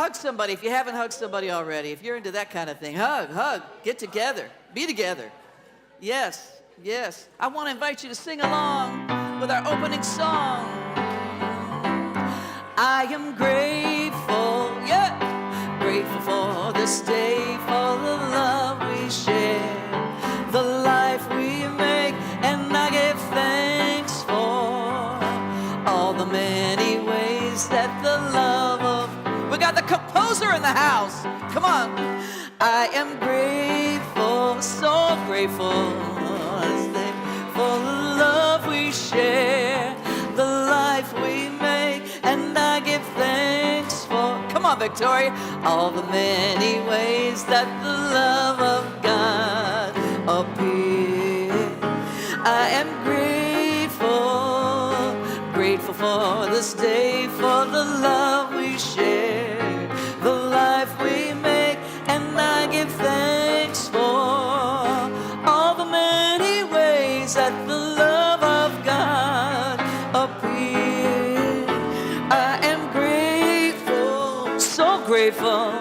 hug somebody if you haven't hugged somebody already. If you're into that kind of thing, hug, get together, be together. Yes, yes. I want to invite you to sing along with our opening song. I am grateful, yeah, grateful for this day, for the love we share, the life we make, and I give thanks for all the many ways that the love of... We got the composer in the house. Come on. I am grateful, so grateful for the love we share, the life we make, and I give thanks for... Come on, Victoria. All the many ways that the love of God appears. I am grateful, grateful for this day, for the love we share, the life we make, and I give thanks for all the many ways that the love of God appears. I am grateful, so grateful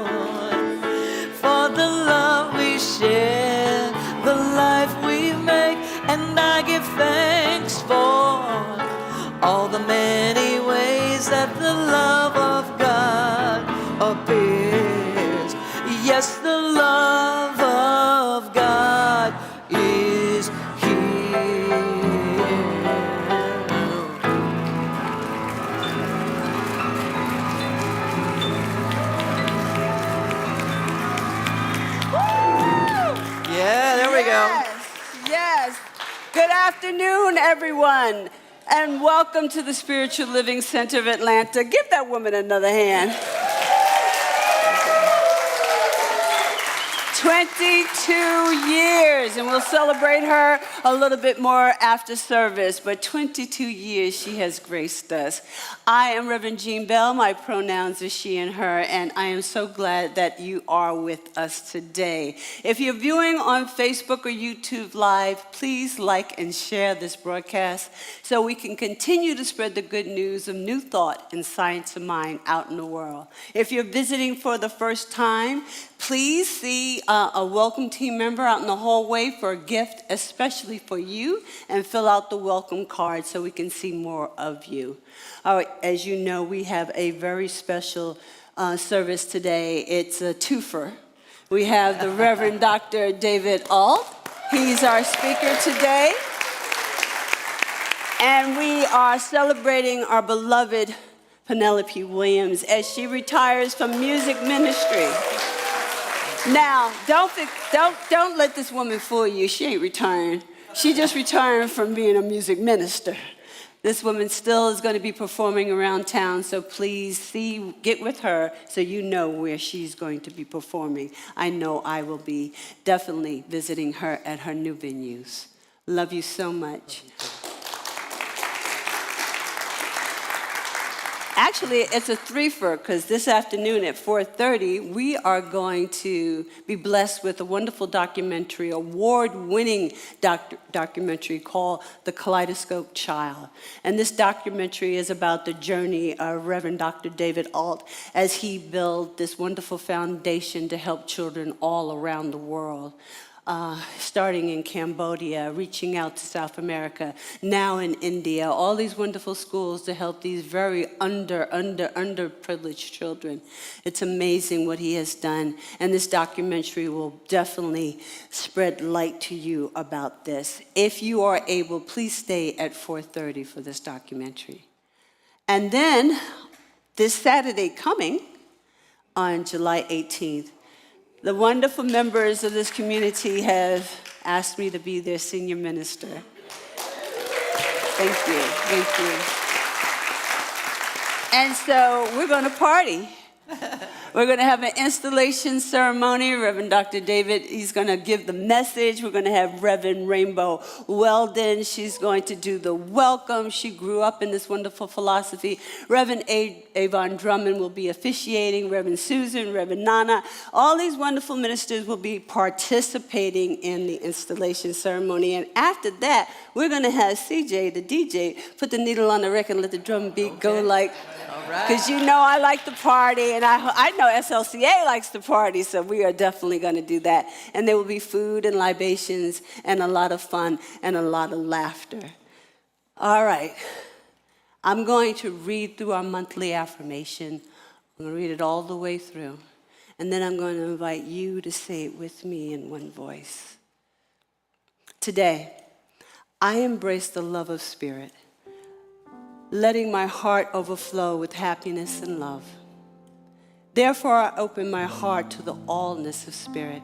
for the love we share, the life we make, and I give thanks for all the many ways that the love of God appears. Yes, the love of God is here. Yeah, there we go. Yes. Good afternoon, everyone, and welcome to the Spiritual Living Center of Atlanta. Give that woman another hand. 22 years, and we'll celebrate her a little bit more after service, but 22 years she has graced us. I am Reverend Jean Bell. My pronouns are she and her, and I am so glad that you are with us today. If you're viewing on Facebook or YouTube Live, please like and share this broadcast so we can continue to spread the good news of new thought and science of mind out in the world. If you're visiting for the first time, please see a welcome team member out in the hallway for a gift, especially for you, and fill out the welcome card so we can see more of you. As you know, we have a very special service today. It's a twofer. We have the Reverend Dr. David Ault. He's our speaker today. And we are celebrating our beloved Penelope Williams as she retires from music ministry. Now, don't let this woman fool you. She ain't retiring. She just retiring from being a music minister. This woman still is going to be performing around town, so please get with her so you know where she's going to be performing. I know I will be definitely visiting her at her new venues. Love you so much. Actually, it's a threefer, because this afternoon at 4:30, we are going to be blessed with a wonderful documentary, award-winning documentary called The Kaleidoscope Child. And this documentary is about the journey of Reverend Dr. David Ault as he built this wonderful foundation to help children all around the world. Starting in Cambodia, reaching out to South America, now in India, all these wonderful schools to help these very underprivileged children. It's amazing what he has done, and this documentary will definitely spread light to you about this. If you are able, please stay at 4:30 for this documentary. And then, this Saturday coming, on July 18th, the wonderful members of this community have asked me to be their senior minister. Thank you, thank you. And so we're going to party. We're going to have an installation ceremony. Reverend Dr. David, he's going to give the message. We're going to have Reverend Rainbow Weldon. She's going to do the welcome. She grew up in this wonderful philosophy. Reverend Avon Drummond will be officiating. Reverend Susan, Reverend Nana. All these wonderful ministers will be participating in the installation ceremony. And after that, we're going to have CJ, the DJ, put the needle on the record and let the drum beat go like Because you know I like to party, and I know SLCA likes to party, so we are definitely going to do that. And there will be food and libations and a lot of fun and a lot of laughter. All right. I'm going to read through our monthly affirmation. I'm going to read it all the way through. And then I'm going to invite you to say it with me in one voice. Today, I embrace the love of Spirit, letting my heart overflow with happiness and love. Therefore, I open my heart to the allness of Spirit,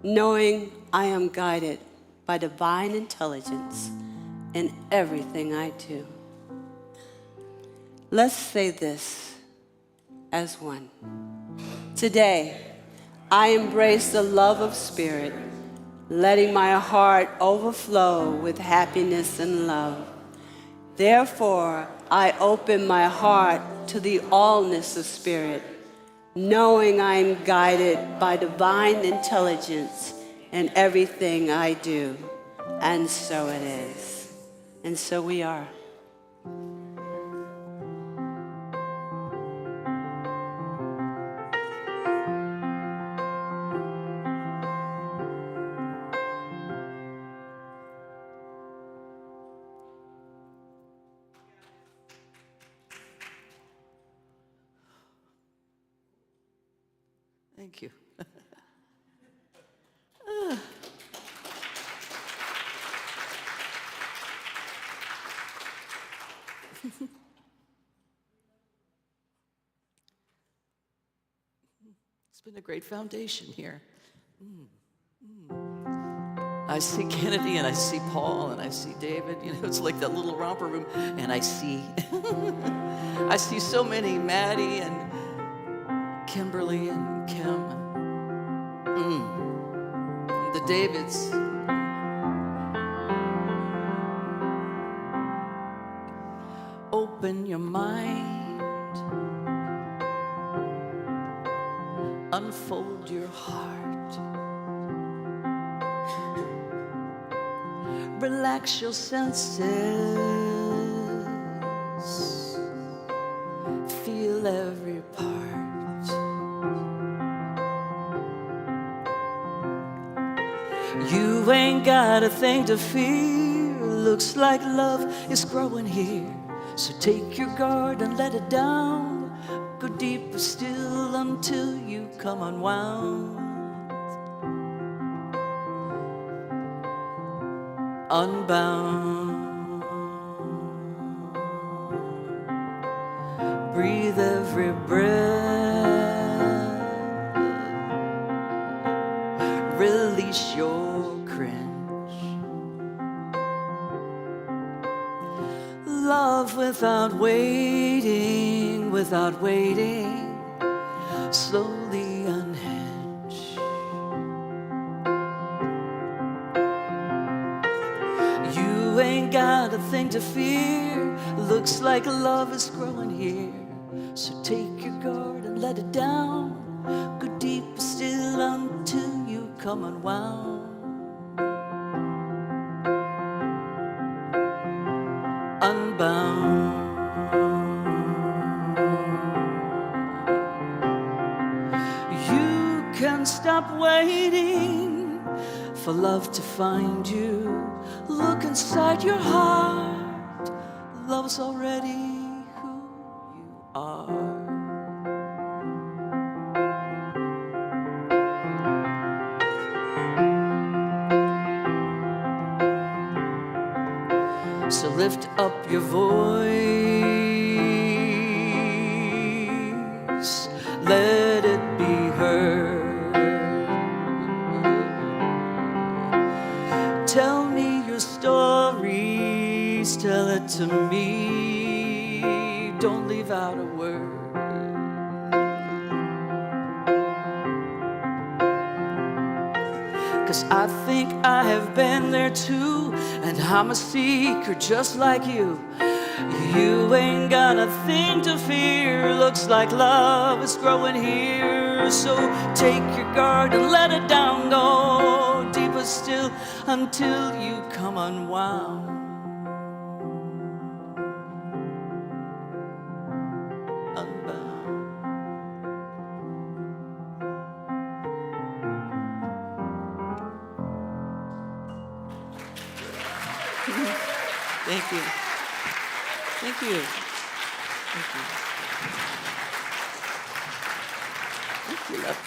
knowing I am guided by divine intelligence in everything I do. Let's say this as one. Today, I embrace the love of Spirit, letting my heart overflow with happiness and love. Therefore, I open my heart to the allness of Spirit, knowing I am guided by divine intelligence in everything I do. And so it is. And so we are. Thank you. It's been a great foundation here. I see Kennedy and I see Paul and I see David. You know, it's like that little romper room. And I see, I see so many, Maddie and Kimberly and Kim. The Davids. Open your mind. Unfold your heart. Relax your senses. Feel every part. You ain't got a thing to fear. Looks like love is growing here. So take your guard and let it down. Go deeper still until you come unwound. Unbound. Breathe every breath. Release your cringe. Love without waiting, without waiting. Slowly unhinge. You ain't got a thing to fear. Looks like love is growing here. So take your guard and let it down. Go deeper still until you come unwound. Unbound. You can stop waiting for love to find you. Look inside your heart. Love's already who you are. So lift up your voice, let it be heard. Tell me your stories, tell it to me. Don't leave out a word. 'Cause I think I have been there too, and I'm a seeker just like you. You ain't got a thing to fear. Looks like love is growing here. So take your guard and let it down. Go deeper still until you come unwound. Thank you. Thank you. Thank you. Thank you, love.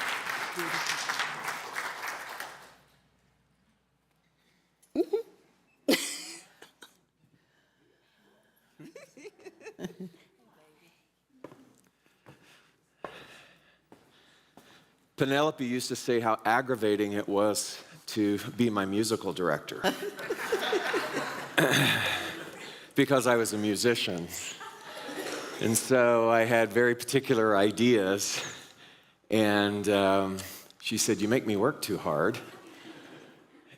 Penelope used to say how aggravating it was to be my musical director because I was a musician. And so I had very particular ideas. And she said, "You make me work too hard."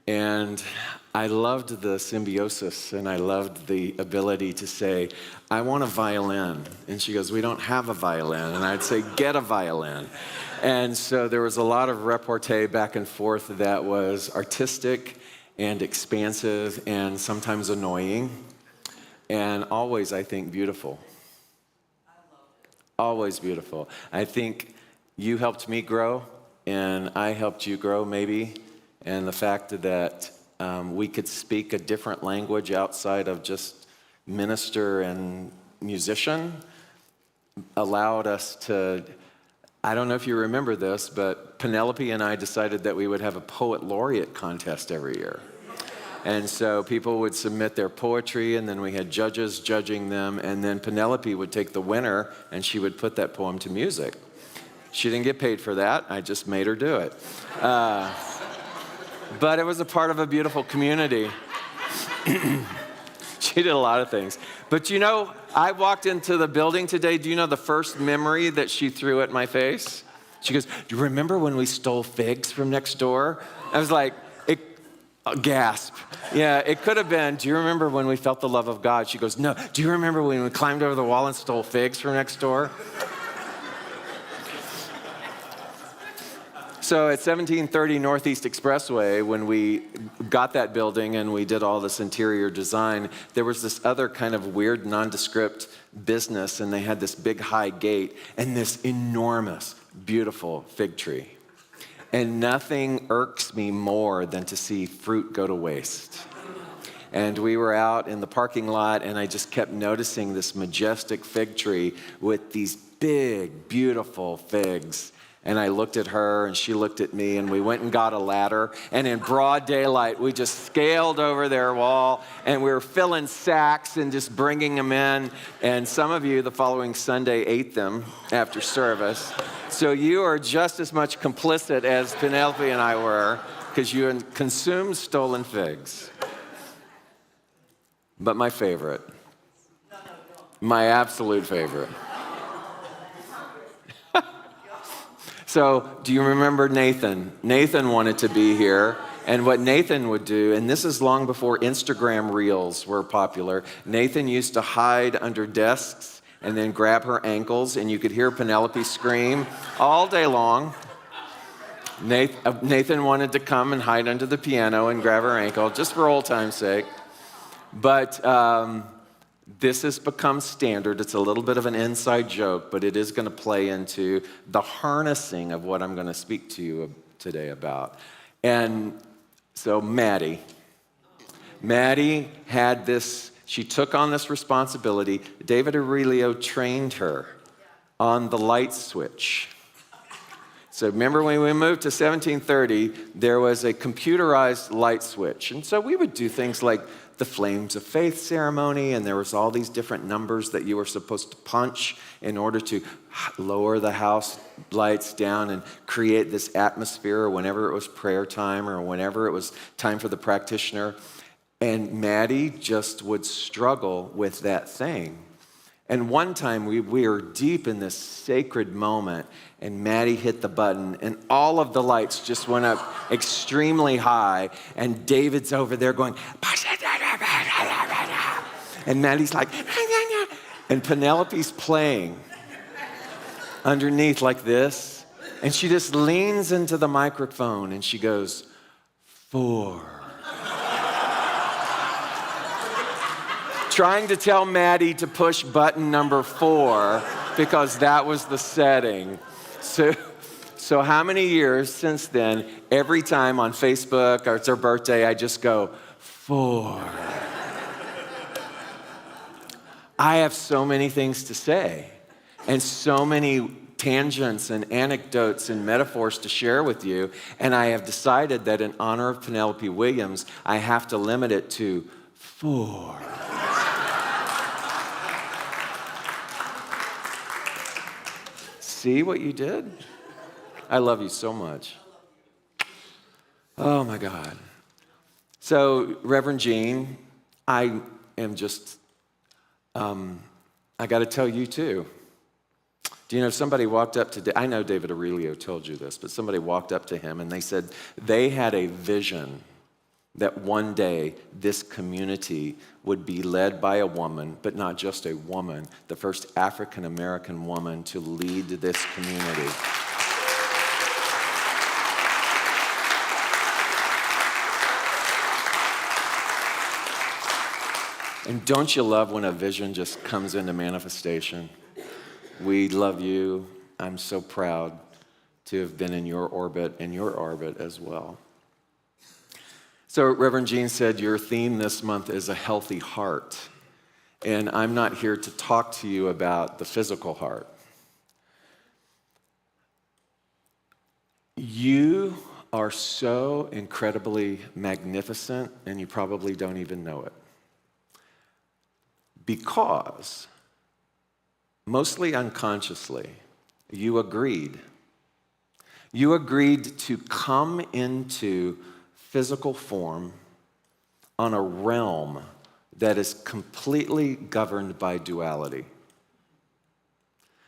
And I loved the symbiosis, and I loved the ability to say, "I want a violin." And she goes, "We don't have a violin." And I'd say, "Get a violin." And so there was a lot of repartee back and forth that was artistic and expansive and sometimes annoying, and always, I think, beautiful. Always beautiful. I think you helped me grow, and I helped you grow, maybe. And the fact that we could speak a different language outside of just minister and musician allowed us to, I don't know if you remember this, but Penelope and I decided that we would have a poet laureate contest every year. And so people would submit their poetry, and then we had judges judging them, and then Penelope would take the winner, and she would put that poem to music. She didn't get paid for that. I just made her do it. But it was a part of a beautiful community. She did a lot of things. But you know, I walked into the building today. Do you know the first memory that she threw at my face? She goes, "Do you remember when we stole figs from next door?" I was like, gasp. Yeah, it could have been, "Do you remember when we felt the love of God?" She goes, "No. Do you remember when we climbed over the wall and stole figs from next door?" So at 1730 Northeast Expressway, when we got that building and we did all this interior design, there was this other kind of weird nondescript business, and they had this big high gate and this enormous, beautiful fig tree. And nothing irks me more than to see fruit go to waste. And we were out in the parking lot, and I just kept noticing this majestic fig tree with these big, beautiful figs. And I looked at her, and she looked at me, and we went and got a ladder. And in broad daylight, we just scaled over their wall, and we were filling sacks and just bringing them in. And some of you, the following Sunday, ate them after service. So you are just as much complicit as Penelope and I were, because you consumed stolen figs. But my favorite, my absolute favorite. So, do you remember Nathan? Nathan wanted to be here, and what Nathan would do, and this is long before Instagram Reels were popular, Nathan used to hide under desks and then grab her ankles, and you could hear Penelope scream all day long. Nathan wanted to come and hide under the piano and grab her ankle, just for old time's sake. But this has become standard. It's a little bit of an inside joke, but it is going to play into the harnessing of what I'm going to speak to you today about. And so Maddie had this, she took on this responsibility. David Aurelio trained her on the light switch. So remember when we moved to 1730, there was a computerized light switch. And so we would do things like the Flames of Faith ceremony, and there was all these different numbers that you were supposed to punch in order to lower the house lights down and create this atmosphere whenever it was prayer time or whenever it was time for the practitioner. And Maddie just would struggle with that thing. And one time we were deep in this sacred moment, and Maddie hit the button, and all of the lights just went up extremely high, and David's over there going, and Maddie's like, and Penelope's playing underneath like this, and she just leans into the microphone, and she goes, 4. Trying to tell Maddie to push button number 4 because that was the setting. So how many years since then, every time on Facebook or it's her birthday, I just go, 4. I have so many things to say and so many tangents and anecdotes and metaphors to share with you, and I have decided that in honor of Penelope Williams, I have to limit it to 4. See what you did? I love you so much. Oh my God. So, Reverend Gene, I am just, I got to tell you too. Do you know, somebody walked up to, I know David Aurelio told you this, but somebody walked up to him and they said they had a vision that one day this community would be led by a woman, but not just a woman, the first African-American woman to lead this community. And don't you love when a vision just comes into manifestation? We love you. I'm so proud to have been in your orbit as well. So Reverend Gene said your theme this month is a healthy heart. And I'm not here to talk to you about the physical heart. You are so incredibly magnificent, and you probably don't even know it. Because, mostly unconsciously, you agreed. You agreed to come into physical form on a realm that is completely governed by duality.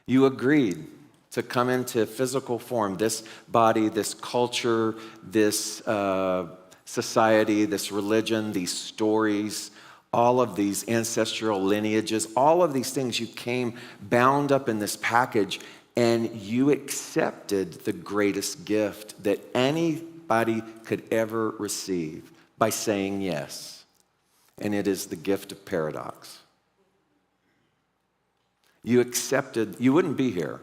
You agreed to come into physical form, this body, this culture, this society, this religion, these stories, all of these ancestral lineages, all of these things, you came bound up in this package, and you accepted the greatest gift that anybody could ever receive by saying yes. And it is the gift of paradox. You accepted, you wouldn't be here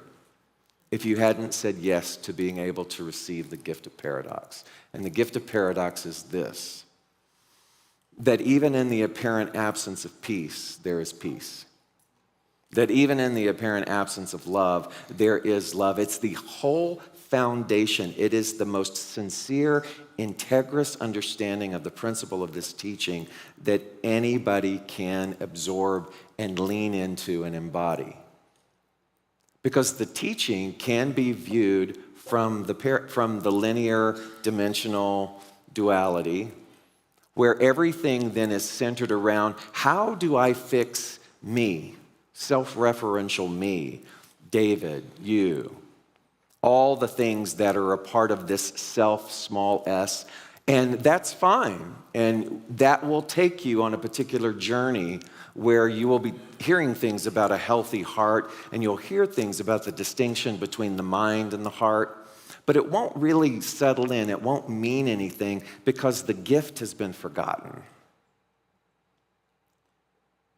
if you hadn't said yes to being able to receive the gift of paradox. And the gift of paradox is this: that even in the apparent absence of peace, there is peace. That even in the apparent absence of love, there is love. It's the whole foundation. It is the most sincere, integrous understanding of the principle of this teaching that anybody can absorb and lean into and embody. Because the teaching can be viewed from the linear, dimensional duality, where everything then is centered around, how do I fix me? Self-referential me, David, you, all the things that are a part of this self, small s, and that's fine. And that will take you on a particular journey where you will be hearing things about a healthy heart, and you'll hear things about the distinction between the mind and the heart. But it won't really settle in. It won't mean anything because the gift has been forgotten.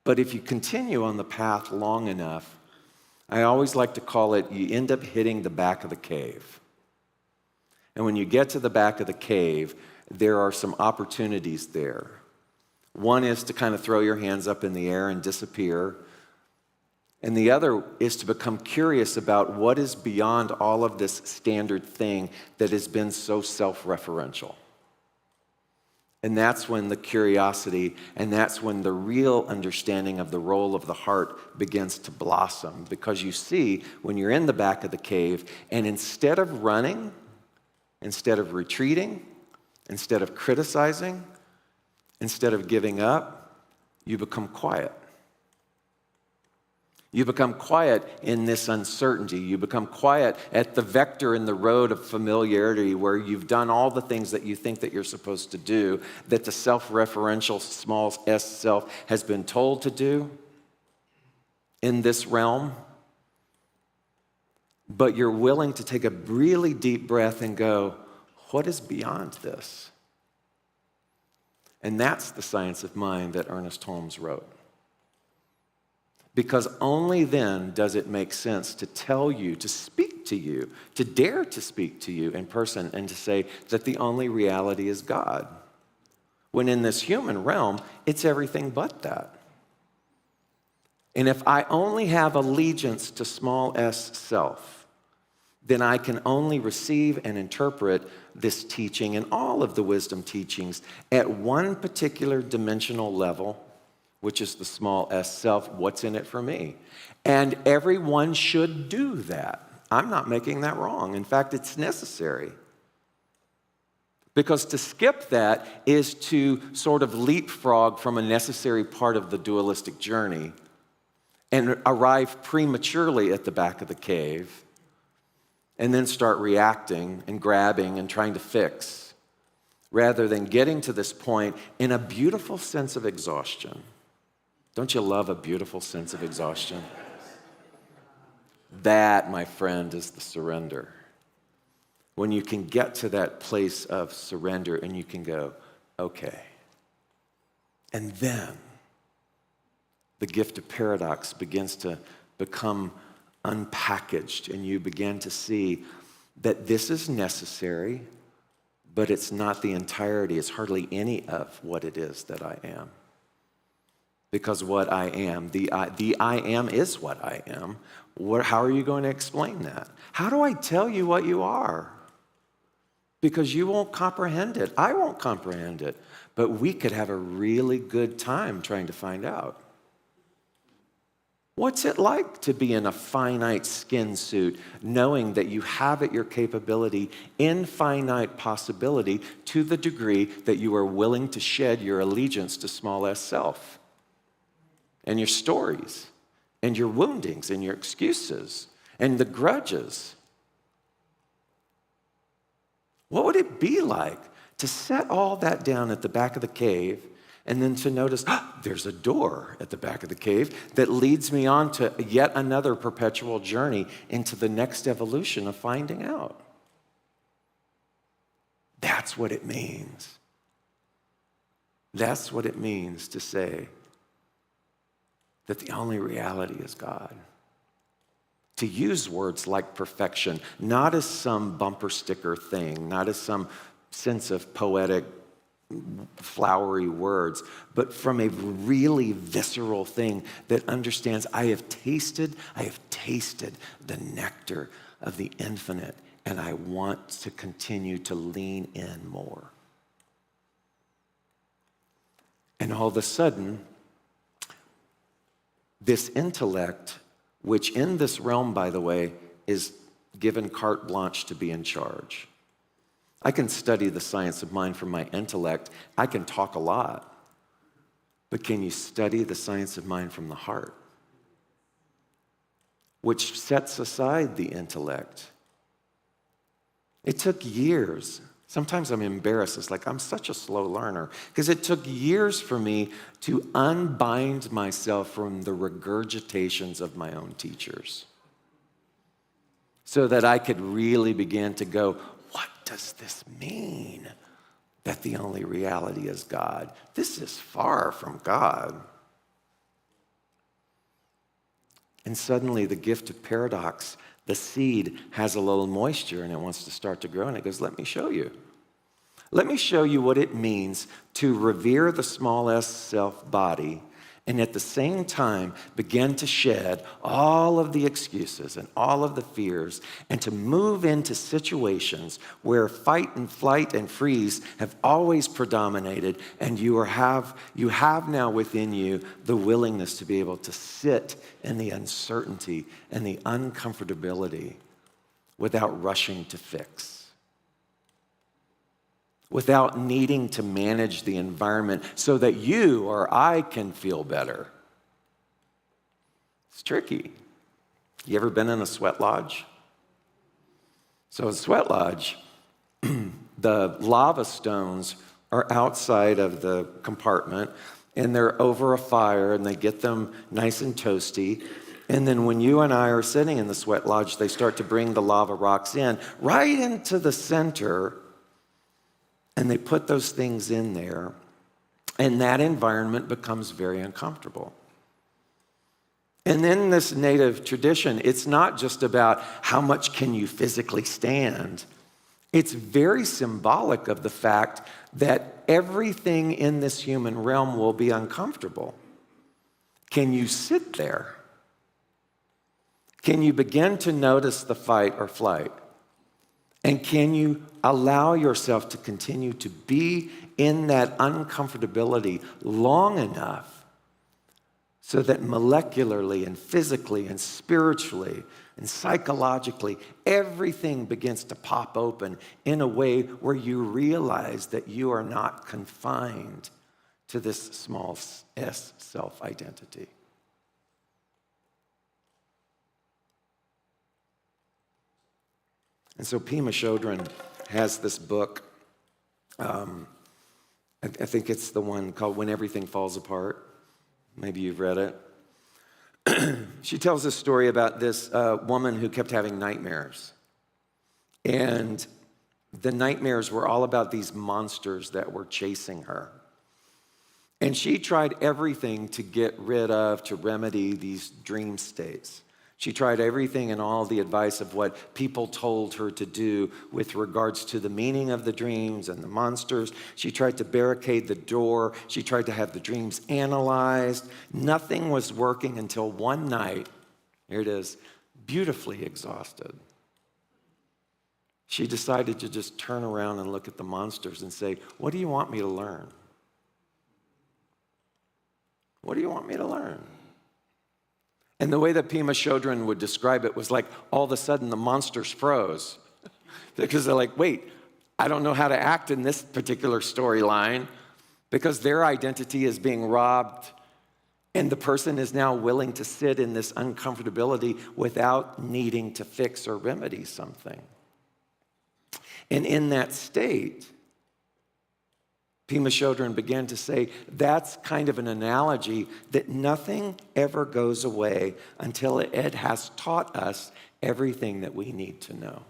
But if you continue on the path long enough, I always like to call it, you end up hitting the back of the cave. And when you get to the back of the cave, there are some opportunities there. One is to kind of throw your hands up in the air and disappear. And the other is to become curious about what is beyond all of this standard thing that has been so self-referential. And that's when the curiosity, and that's when the real understanding of the role of the heart begins to blossom. Because you see, when you're in the back of the cave, and instead of running, instead of retreating, instead of criticizing, instead of giving up, you become quiet. You become quiet in this uncertainty. You become quiet at the vector in the road of familiarity where you've done all the things that you think that you're supposed to do, that the self-referential small s self has been told to do in this realm. But you're willing to take a really deep breath and go, what is beyond this? And that's the science of mind that Ernest Holmes wrote. Because only then does it make sense to tell you, to speak to you, to dare to speak to you in person and to say that the only reality is God. When in this human realm, it's everything but that. And if I only have allegiance to small s self, then I can only receive and interpret this teaching and all of the wisdom teachings at one particular dimensional level, which is the small s self. What's in it for me? And everyone should do that. I'm not making that wrong. In fact, it's necessary. Because to skip that is to sort of leapfrog from a necessary part of the dualistic journey and arrive prematurely at the back of the cave and then start reacting and grabbing and trying to fix, rather than getting to this point in a beautiful sense of exhaustion. Don't you love a beautiful sense of exhaustion? That, my friend, is the surrender. When you can get to that place of surrender and you can go, okay. And then the gift of paradox begins to become unpackaged, and you begin to see that this is necessary, but it's not the entirety. It's hardly any of what it is that I am. Because what I am, the I am is what I am. How are you going to explain that? How do I tell you what you are? Because you won't comprehend it. I won't comprehend it. But we could have a really good time trying to find out. What's it like to be in a finite skin suit, knowing that you have at your capability infinite possibility to the degree that you are willing to shed your allegiance to small s self, and your stories, and your woundings, and your excuses, and the grudges? What would it be like to set all that down at the back of the cave and then to notice, there's a door at the back of the cave that leads me on to yet another perpetual journey into the next evolution of finding out? That's what it means. That's what it means to say that the only reality is God. To use words like perfection, not as some bumper sticker thing, not as some sense of poetic, flowery words, but from a really visceral thing that understands I have tasted the nectar of the infinite, and I want to continue to lean in more. And all of a sudden, this intellect, which in this realm, by the way, is given carte blanche to be in charge. I can study the science of mind from my intellect. I can talk a lot. But can you study the science of mind from the heart, which sets aside the intellect? It took years. Sometimes I'm embarrassed. It's like I'm such a slow learner because it took years for me to unbind myself from the regurgitations of my own teachers so that I could really begin to go, what does this mean that the only reality is God? This is far from God. And suddenly the gift of paradox, the seed has a little moisture and it wants to start to grow, and it goes, let me show you. Let me show you what it means to revere the small s self body and at the same time begin to shed all of the excuses and all of the fears and to move into situations where fight and flight and freeze have always predominated, and you have now within you the willingness to be able to sit in the uncertainty and the uncomfortability without rushing to fix, without needing to manage the environment so that you or I can feel better. It's tricky. You ever been in a sweat lodge? So a sweat lodge, the lava stones are outside of the compartment, and they're over a fire, and they get them nice and toasty. And then when you and I are sitting in the sweat lodge, they start to bring the lava rocks in right into the center. And they put those things in there, and that environment becomes very uncomfortable. And in this native tradition, it's not just about how much can you physically stand. It's very symbolic of the fact that everything in this human realm will be uncomfortable. Can you sit there? Can you begin to notice the fight or flight? And can you allow yourself to continue to be in that uncomfortability long enough so that molecularly and physically and spiritually and psychologically, everything begins to pop open in a way where you realize that you are not confined to this small s self-identity? And so Pema Chodron has this book. I think it's the one called When Everything Falls Apart. Maybe you've read it. She tells a story about this woman who kept having nightmares. And the nightmares were all about these monsters that were chasing her. And she tried everything to get rid of, to remedy these dream states. She tried everything and all the advice of what people told her to do with regards to the meaning of the dreams and the monsters. She tried to barricade the door. She tried to have the dreams analyzed. Nothing was working until one night, here it is, beautifully exhausted, she decided to just turn around and look at the monsters and say, "What do you want me to learn? What do you want me to learn?" And the way that Pema Chodron would describe it was like all of a sudden the monsters froze. Because they're like, wait, I don't know how to act in this particular storyline because their identity is being robbed and the person is now willing to sit in this uncomfortability without needing to fix or remedy something. And in that state, Pema Chodron began to say, that's kind of an analogy that nothing ever goes away until it has taught us everything that we need to know.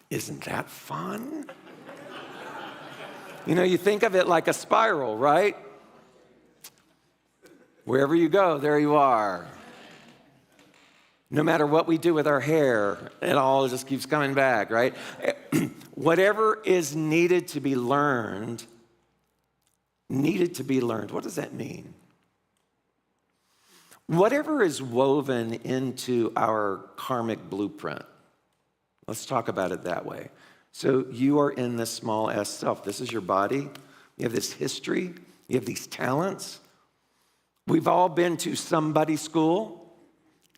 Isn't that fun? You know, you think of it like a spiral, right? Wherever you go, there you are. No matter what we do with our hair, it all just keeps coming back, right? Whatever is needed to be learned. What does that mean? Whatever is woven into our karmic blueprint. Let's talk about it that way. So you are in this small s self. This is your body. You have this history. You have these talents. We've all been to somebody school.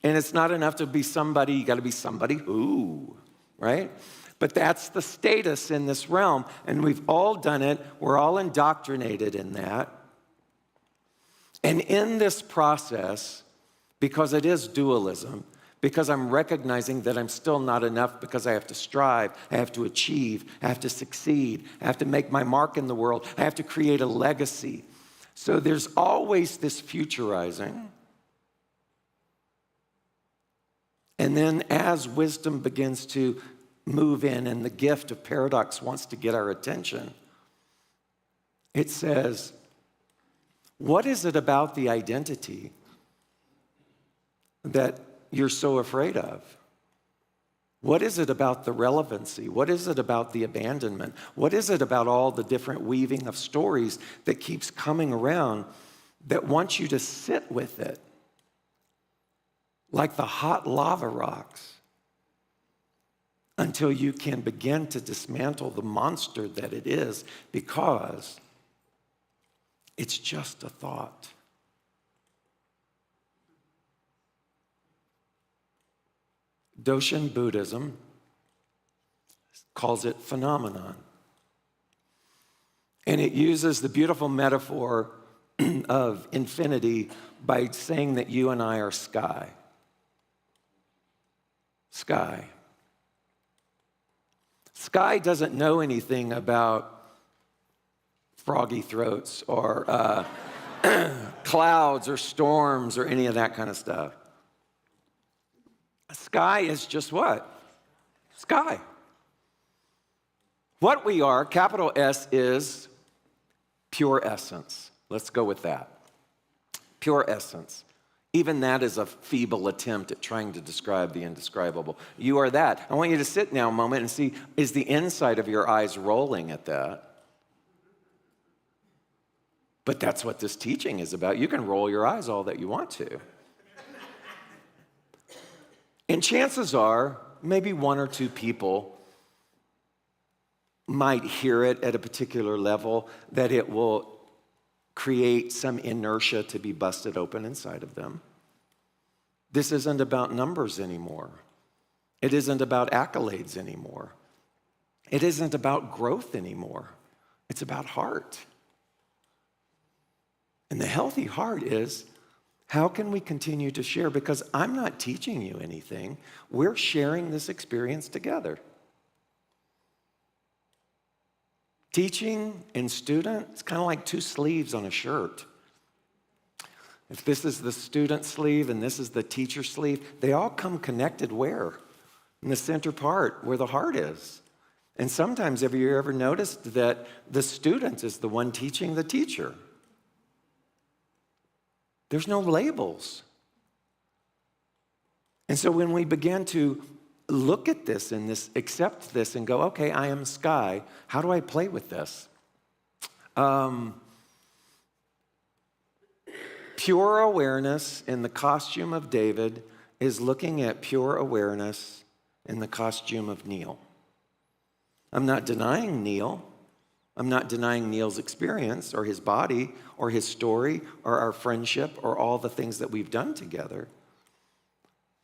And it's not enough to be somebody, you got to be somebody who, right? But that's the status in this realm, and we've all done it. We're all indoctrinated in that. And in this process, because it is dualism, because I'm recognizing that I'm still not enough because I have to strive, I have to achieve, I have to succeed, I have to make my mark in the world, I have to create a legacy. So there's always this futurizing. And then as wisdom begins to move in and the gift of paradox wants to get our attention, it says, what is it about the identity that you're so afraid of? What is it about the relevancy? What is it about the abandonment? What is it about all the different weaving of stories that keeps coming around that wants you to sit with it? Like the hot lava rocks, until you can begin to dismantle the monster that it is, because it's just a thought. Doshin Buddhism calls it phenomenon. And it uses the beautiful metaphor of infinity by saying that you and I are sky. Sky. Sky doesn't know anything about froggy throats or clouds or storms or any of that kind of stuff. Sky is just what? Sky. What we are, capital S, is pure essence. Let's go with that. Pure essence. Even that is a feeble attempt at trying to describe the indescribable. You are that. I want you to sit now a moment and see, is the inside of your eyes rolling at that? But that's what this teaching is about. You can roll your eyes all that you want to. And chances are, maybe one or two people might hear it at a particular level that it will create some inertia to be busted open inside of them. This isn't about numbers anymore. It isn't about accolades anymore. It isn't about growth anymore. It's about heart. And the healthy heart is, how can we continue to share? Because I'm not teaching you anything. We're sharing this experience together. Teaching and student, it's kind of like two sleeves on a shirt. If this is the student sleeve and this is the teacher sleeve, they all come connected where? In the center part, where the heart is. And sometimes, have you ever noticed that the student is the one teaching the teacher? There's no labels. And so when we begin to look at this and accept this and go, okay, I am Sky. How do I play with this? Pure awareness in the costume of David is looking at pure awareness in the costume of Neil. I'm not denying Neil. I'm not denying Neil's experience or his body or his story or our friendship or all the things that we've done together.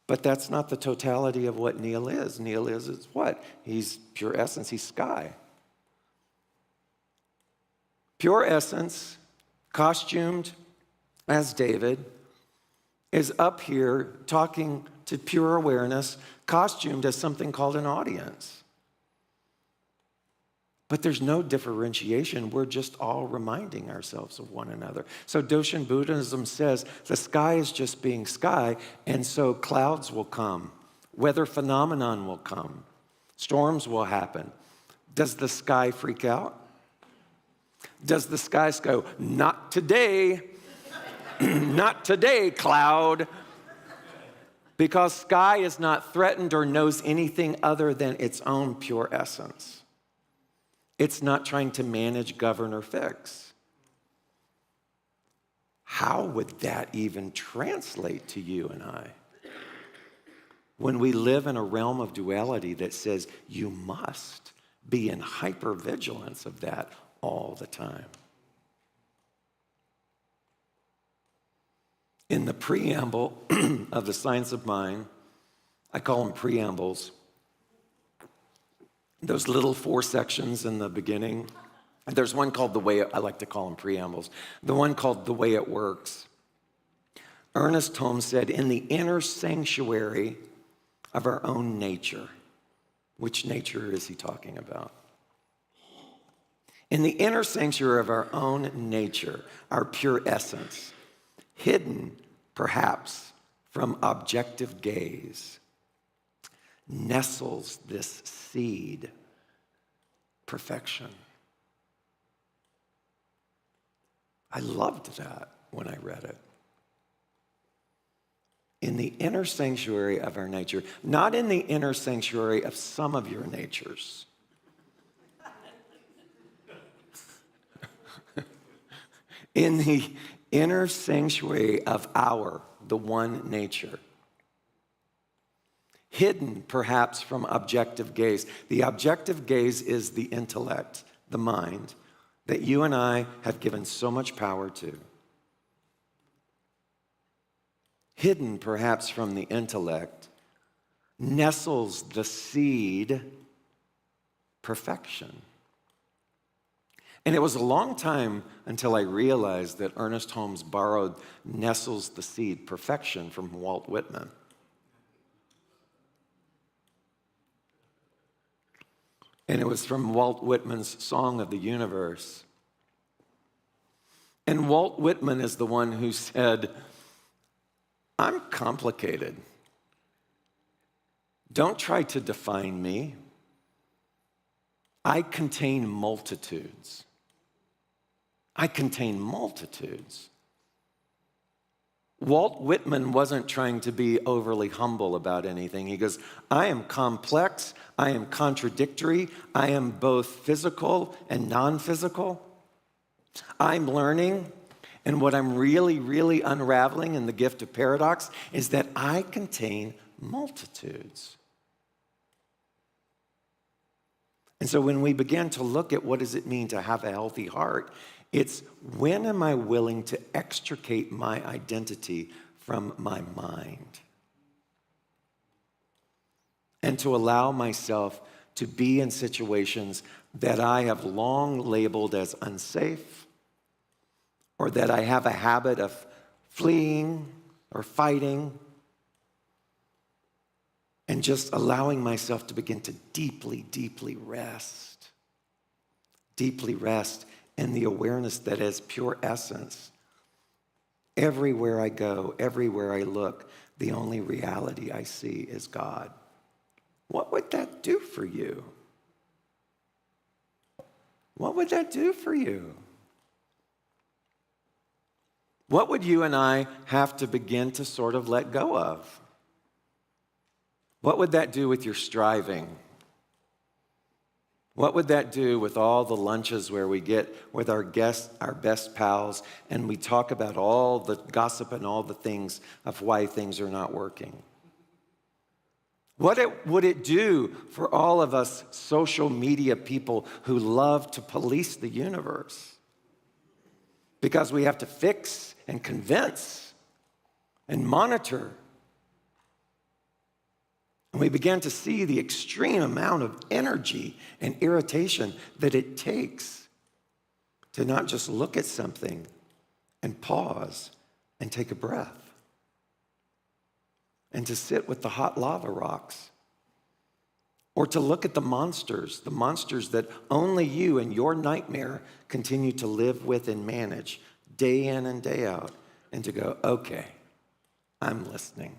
But that's not the totality of what Neil is. Neil is what? He's pure essence. He's Sky. Pure essence, costumed as David, is up here talking to pure awareness, costumed as something called an audience. But there's no differentiation. We're just all reminding ourselves of one another. So Doshin Buddhism says the sky is just being sky, and so clouds will come. Weather phenomenon will come. Storms will happen. Does the sky freak out? Does the sky go, not today, not today, cloud? Because sky is not threatened or knows anything other than its own pure essence. It's not trying to manage, govern, or fix. How would that even translate to you and I? When we live in a realm of duality that says you must be in hypervigilance of that all the time. In the preamble of the Science of Mind, I call them preambles, those little 4 sections in the beginning. There's one called The Way, I like to call them preambles. The one called The Way It Works. Ernest Holmes said, in the inner sanctuary of our own nature. Which nature is he talking about? In the inner sanctuary of our own nature, our pure essence, hidden perhaps from objective gaze, nestles this seed, perfection. I loved that when I read it. In the inner sanctuary of our nature, not in the inner sanctuary of some of your natures. In the inner sanctuary of the one nature. Hidden, perhaps, from objective gaze. The objective gaze is the intellect, the mind, that you and I have given so much power to. Hidden, perhaps, from the intellect, nestles the seed, perfection. And it was a long time until I realized that Ernest Holmes borrowed nestles the seed, perfection, from Walt Whitman. And it was from Walt Whitman's Song of the Universe. And Walt Whitman is the one who said, I'm complicated. Don't try to define me. I contain multitudes. I contain multitudes. Walt Whitman wasn't trying to be overly humble about anything. He goes, I am complex, I am contradictory, I am both physical and non-physical. I'm learning, and what I'm really, really unraveling in the gift of paradox is that I contain multitudes. And so when we begin to look at what does it mean to have a healthy heart, it's when am I willing to extricate my identity from my mind and to allow myself to be in situations that I have long labeled as unsafe, or that I have a habit of fleeing or fighting, and just allowing myself to begin to deeply, deeply rest in the awareness that as pure essence, everywhere I go, everywhere I look, the only reality I see is God. What would that do for you? What would that do for you? What would you and I have to begin to sort of let go of? What would that do with your striving? What would that do with all the lunches where we get with our guests, our best pals, and we talk about all the gossip and all the things of why things are not working? What would it do for all of us social media people who love to police the universe? Because we have to fix and convince and monitor. And we began to see the extreme amount of energy and irritation that it takes to not just look at something and pause and take a breath and to sit with the hot lava rocks, or to look at the monsters that only you and your nightmare continue to live with and manage day in and day out, and to go, okay, I'm listening.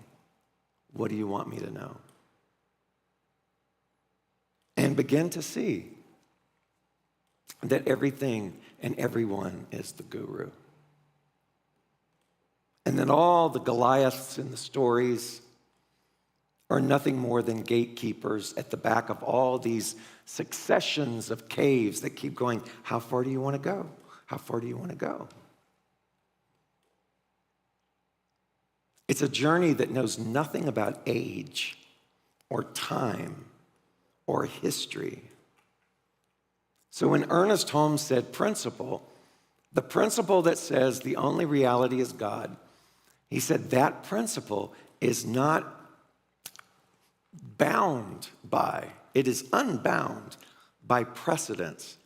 What do you want me to know? And begin to see that everything and everyone is the guru. And that all the Goliaths in the stories are nothing more than gatekeepers at the back of all these successions of caves that keep going, how far do you want to go? How far do you want to go? It's a journey that knows nothing about age or time or history. So when Ernest Holmes said principle, the principle that says the only reality is God, he said that principle is not bound by, it is unbound by precedents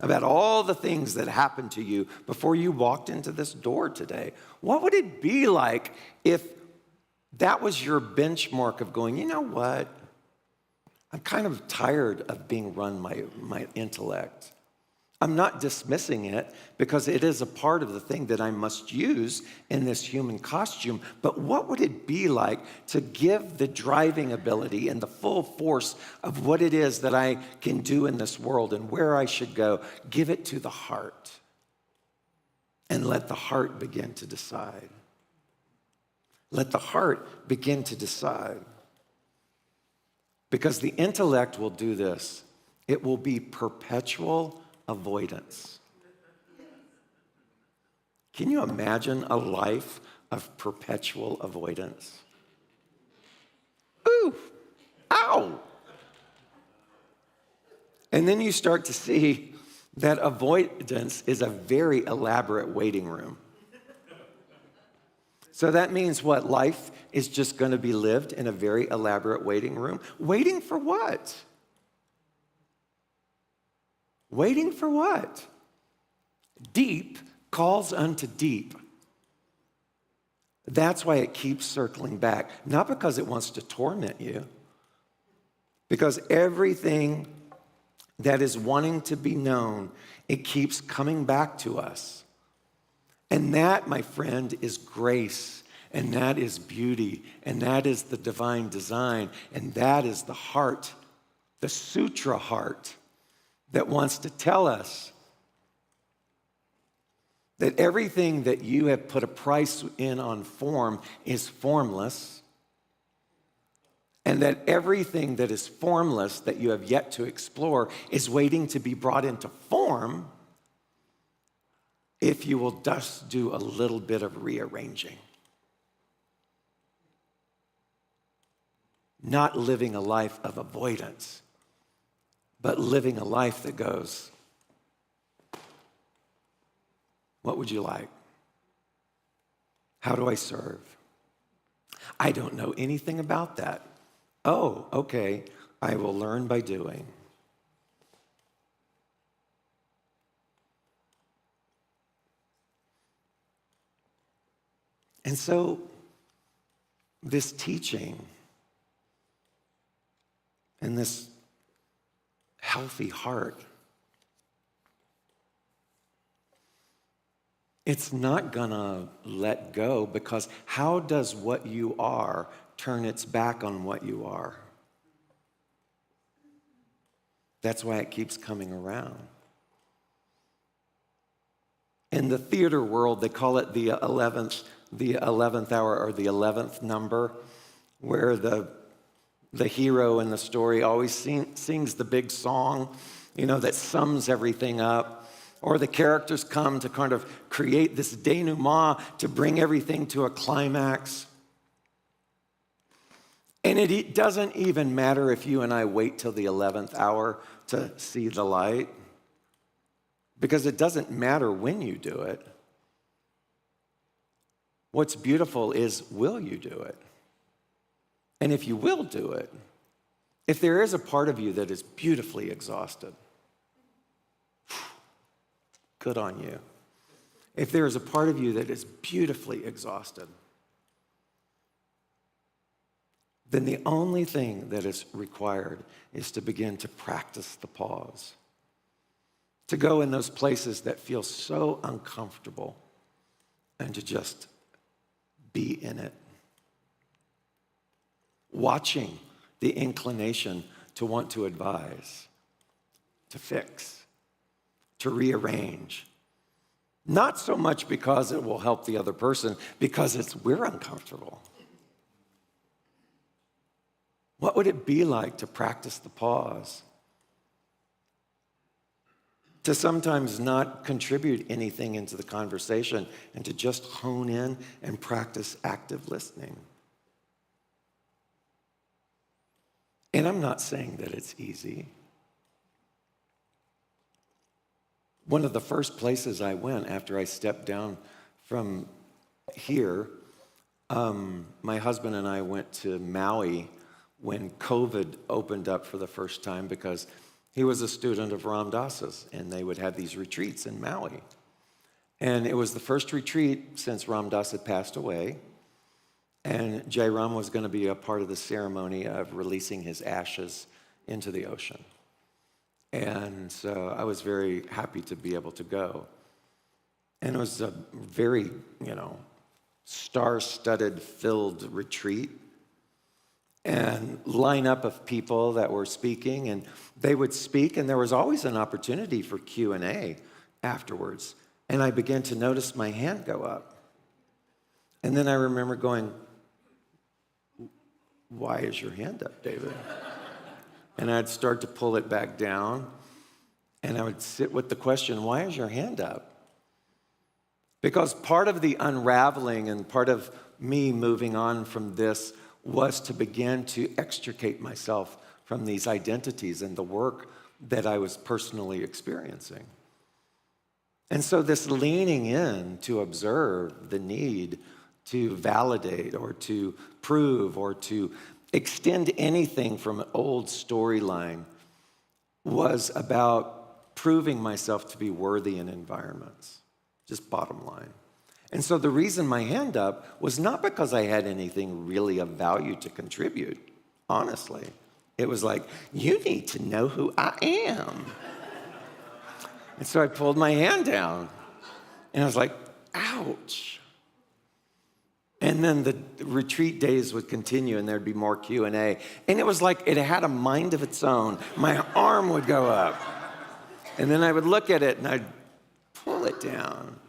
about all the things that happened to you before you walked into this door today. What would it be like if that was your benchmark of going, you know what? I'm kind of tired of being run my intellect. I'm not dismissing it because it is a part of the thing that I must use in this human costume. But what would it be like to give the driving ability and the full force of what it is that I can do in this world and where I should go, give it to the heart and let the heart begin to decide. Let the heart begin to decide. Because the intellect will do this. It will be perpetual avoidance. Can you imagine a life of perpetual avoidance? Ooh, ow. And then you start to see that avoidance is a very elaborate waiting room. So that means what? Life is just going to be lived in a very elaborate waiting room. Waiting for what? Waiting for what? Deep calls unto deep. That's why it keeps circling back. Not because it wants to torment you. Because everything that is wanting to be known, it keeps coming back to us. And that, my friend, is grace. And that is beauty. And that is the divine design. And that is the heart, the sutra heart, that wants to tell us that everything that you have put a price in on form is formless, and that everything that is formless that you have yet to explore is waiting to be brought into form if you will just do a little bit of rearranging. Not living a life of avoidance, but living a life that goes, what would you like? How do I serve? I don't know anything about that. Oh, okay, I will learn by doing. And so, this teaching and this healthy heart, it's not gonna let go, because how does what you are turn its back on what you are? That's why it keeps coming around. In the theater world, they call it the 11th hour, or the 11th number, where the hero in the story always sings the big song, that sums everything up. Or the characters come to kind of create this denouement to bring everything to a climax. And it doesn't even matter if you and I wait till the 11th hour to see the light, because it doesn't matter when you do it. What's beautiful is, will you do it? And if you will do it, if there is a part of you that is beautifully exhausted, good on you. If there is a part of you that is beautifully exhausted, then the only thing that is required is to begin to practice the pause. To go in those places that feel so uncomfortable and to just be in it. Watching the inclination to want to advise, to fix, to rearrange. Not so much because it will help the other person, because we're uncomfortable. What would it be like to practice the pause? To sometimes not contribute anything into the conversation and to just hone in and practice active listening. And I'm not saying that it's easy. One of the first places I went after I stepped down from here, my husband and I went to Maui when COVID opened up for the first time, because he was a student of Ram Dass's, and they would have these retreats in Maui. And it was the first retreat since Ram Dass had passed away, and Jai Ram was going to be a part of the ceremony of releasing his ashes into the ocean. And so I was very happy to be able to go. And it was a very, star-studded, filled retreat. And lineup of people that were speaking, and they would speak, and there was always an opportunity for Q&A afterwards. And I began to notice my hand go up. And then I remember going, why is your hand up, David? And I'd start to pull it back down, and I would sit with the question, why is your hand up? Because part of the unraveling and part of me moving on from this was to begin to extricate myself from these identities and the work that I was personally experiencing. And so this leaning in to observe the need to validate or to prove or to extend anything from an old storyline was about proving myself to be worthy in environments, just bottom line. And so the reason my hand up was not because I had anything really of value to contribute, honestly. It was like, you need to know who I am. And so I pulled my hand down, and I was like, ouch. And then the retreat days would continue, and there'd be more Q&A. And it was like it had a mind of its own. My arm would go up, and then I would look at it, and I'd pull it down.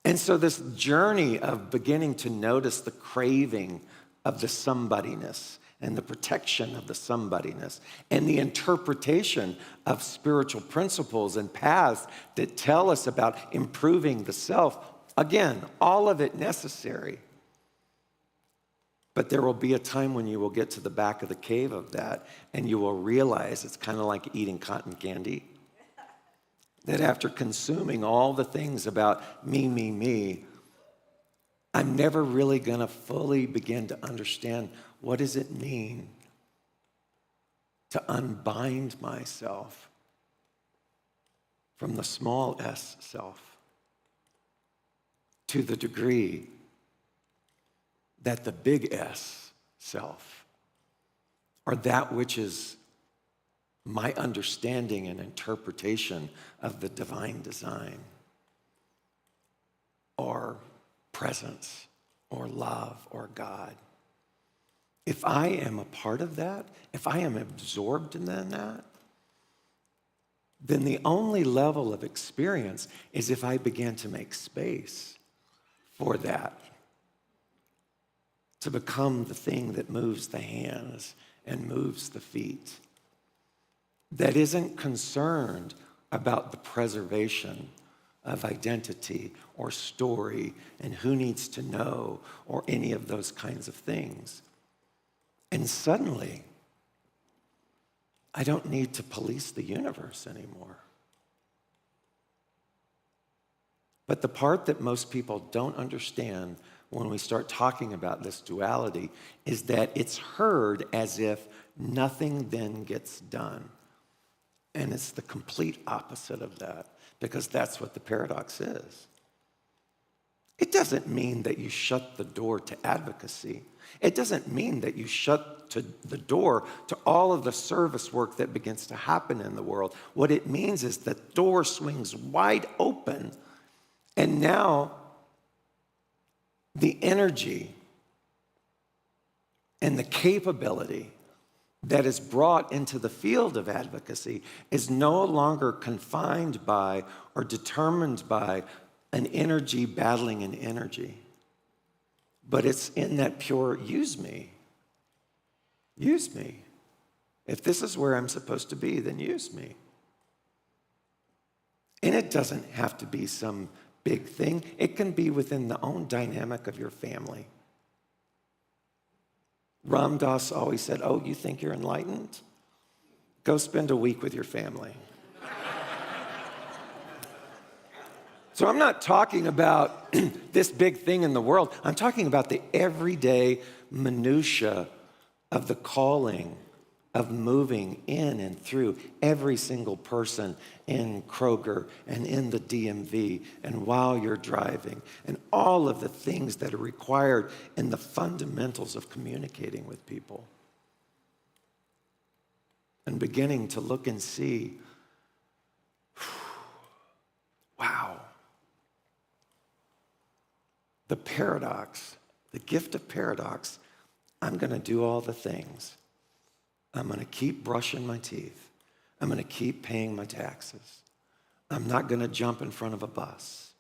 And so this journey of beginning to notice the craving of the somebodyness and the protection of the somebodyness and the interpretation of spiritual principles and paths that tell us about improving the self. Again, all of it necessary. But there will be a time when you will get to the back of the cave of that and you will realize it's kind of like eating cotton candy. That after consuming all the things about me, I'm never really going to fully begin to understand what does it mean to unbind myself from the small s self to the degree that the big S self, or that which is my understanding and interpretation of the divine design, or presence, or love, or God. If I am a part of that, if I am absorbed in that, then the only level of experience is if I begin to make space for that to become the thing that moves the hands and moves the feet, that isn't concerned about the preservation of identity or story and who needs to know or any of those kinds of things. And suddenly, I don't need to police the universe anymore. But the part that most people don't understand when we start talking about this duality is that it's heard as if nothing then gets done. And it's the complete opposite of that, because that's what the paradox is. It doesn't mean that you shut the door to advocacy. It doesn't mean that you shut the door to all of the service work that begins to happen in the world. What it means is the door swings wide open, and now the energy and the capability that is brought into the field of advocacy is no longer confined by or determined by an energy battling an energy, but it's in that pure use me. Use me. If this is where I'm supposed to be, then use me. And it doesn't have to be some big thing. It can be within the own dynamic of your family. Ram Dass always said, oh, you think you're enlightened? Go spend a week with your family. So I'm not talking about this big thing in the world. I'm talking about the everyday minutia of the calling of moving in and through every single person in Kroger and in the DMV and while you're driving, and all of the things that are required in the fundamentals of communicating with people. And beginning to look and see, wow, the paradox, the gift of paradox. I'm going to do all the things. I'm going to keep brushing my teeth. I'm going to keep paying my taxes. I'm not going to jump in front of a bus.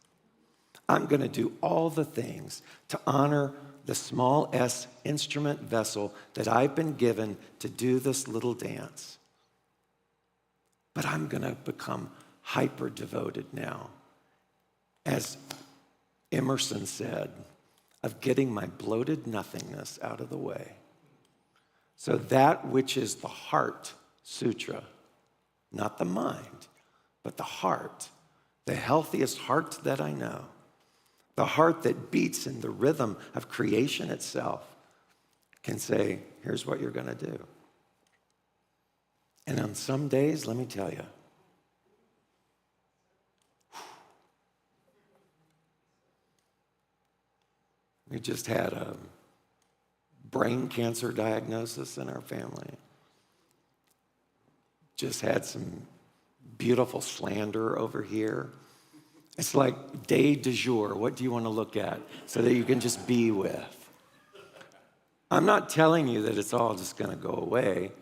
I'm going to do all the things to honor the small s instrument vessel that I've been given to do this little dance. But I'm going to become hyper devoted now, as Emerson said, of getting my bloated nothingness out of the way. So that which is the heart sutra, not the mind, but the heart, the healthiest heart that I know, the heart that beats in the rhythm of creation itself, can say, here's what you're going to do. And on some days, let me tell you, we just had a brain cancer diagnosis in our family. Just had some beautiful slander over here. It's like day du jour. What do you want to look at so that you can just be with? I'm not telling you that it's all just going to go away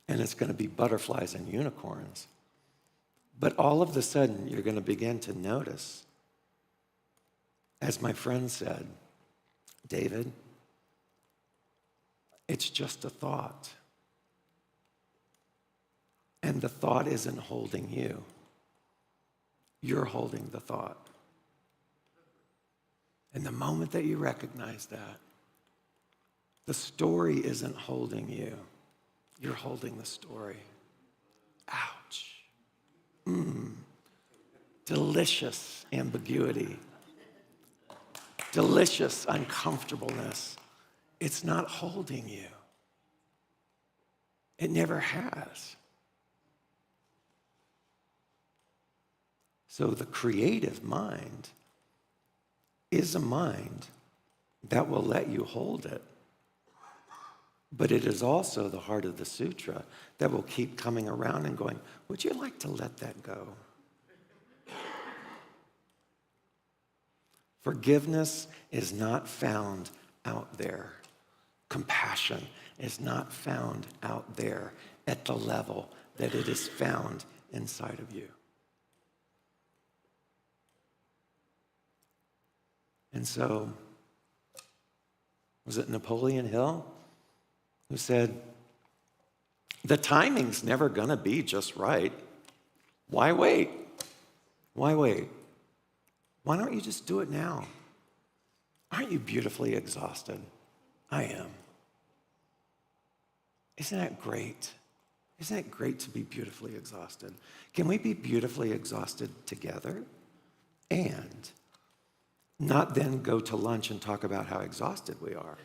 and it's going to be butterflies and unicorns. But all of a sudden, you're going to begin to notice, as my friend said, David, It's just a thought. And the thought isn't holding you. You're holding the thought. And the moment that you recognize that, the story isn't holding you. You're holding the story. Ouch. Delicious ambiguity. Delicious uncomfortableness. It's not holding you. It never has. So the creative mind is a mind that will let you hold it. But it is also the heart of the sutra that will keep coming around and going, would you like to let that go? Forgiveness is not found out there. Compassion is not found out there at the level that it is found inside of you. And so, was it Napoleon Hill who said, the timing's never gonna be just right. Why wait? Why wait? Why don't you just do it now? Aren't you beautifully exhausted? I am. Isn't that great? Isn't it great to be beautifully exhausted? Can we be beautifully exhausted together? And not then go to lunch and talk about how exhausted we are.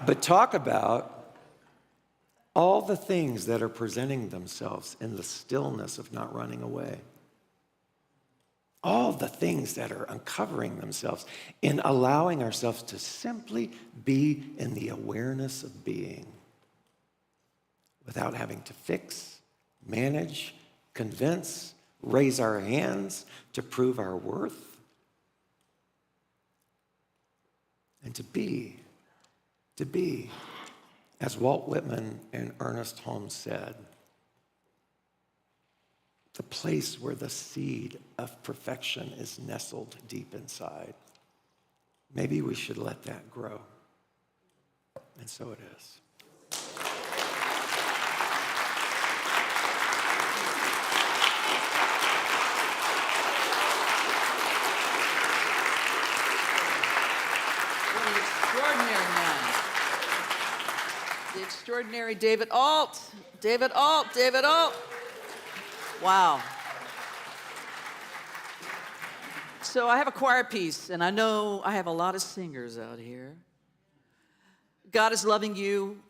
But talk about all the things that are presenting themselves in the stillness of not running away. All the things that are uncovering themselves in allowing ourselves to simply be in the awareness of being without having to fix, manage, convince, raise our hands to prove our worth. And to be, as Walt Whitman and Ernest Holmes said, the place where the seed of perfection is nestled deep inside. Maybe we should let that grow. And so it is. The extraordinary David Ault. David Ault, David Ault. Wow. So I have a choir piece, and I know I have a lot of singers out here. God is loving you